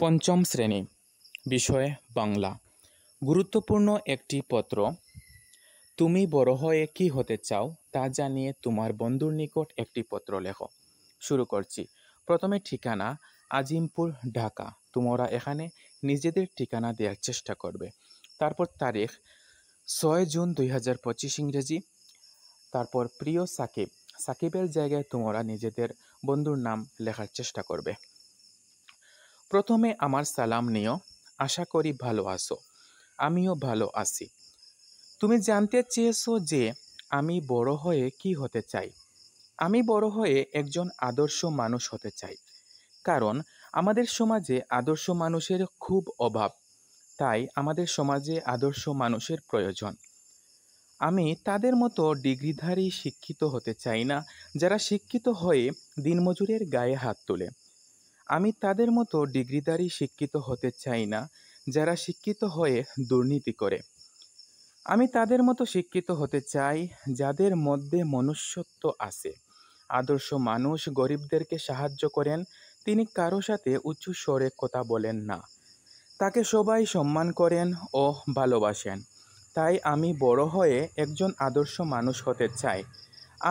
পঞ্চম শ্রেণী, বিষয় বাংলা। গুরুত্বপূর্ণ একটি পত্র। তুমি বড় হয়ে কি হতে চাও তা জানিয়ে তোমার বন্ধুর নিকট একটি পত্র লেখো। শুরু করছি। প্রথমে ঠিকানা আজিমপুর, ঢাকা। তোমরা এখানে নিজেদের ঠিকানা দেওয়ার চেষ্টা করবে। তারপর তারিখ 6 জুন 2025 ইংরেজি। তারপর প্রিয় সাকিব, সাকিবের জায়গায় তোমরা নিজেদের বন্ধুর নাম লেখার চেষ্টা করবে। প্রথমে আমার সালাম নিও, আশা করি ভালো আছো। আমিও ভালো আছি। তুমি জানতে চেয়েছো যে আমি বড় হয়ে কি হতে চাই। আমি বড় হয়ে একজন আদর্শ মানুষ হতে চাই, কারণ আমাদের সমাজে আদর্শ মানুষের খুব অভাব। তাই আমাদের সমাজে আদর্শ মানুষের প্রয়োজন। আমি তাদের মতো ডিগ্রিধারী শিক্ষিত হতে চাই না, যারা শিক্ষিত হয়ে দিনমজুরের গায়ে হাত তোলে। আমি তাদের মতো ডিগ্রিধারী শিক্ষিত হতে চাই না, যারা শিক্ষিত হয়ে দুর্নীতি করে। আমি তাদের মতো শিক্ষিত হতে চাই যাদের মধ্যে মনুষ্যত্ব আছে। আদর্শ মানুষ গরিবদেরকে সাহায্য করেন, তিনি কারো সাথে উঁচু স্বরে কথা বলেন না, তাকে সবাই সম্মান করেন ও ভালোবাসেন। তাই আমি বড় হয়ে একজন আদর্শ মানুষ হতে চাই।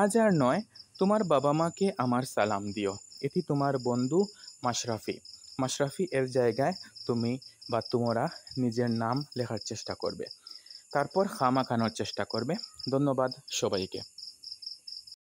আজ আর নয়, তোমার বাবা মাকে আমার সালাম দিও। এটি তোমার বন্ধু মাশরাফি। মাশরাফি এর জায়গায় তুমি বা তোমরা নিজের নাম লেখার চেষ্টা করবে। তারপর খাম আঁকানোর চেষ্টা করবে। ধন্যবাদ সবাইকে।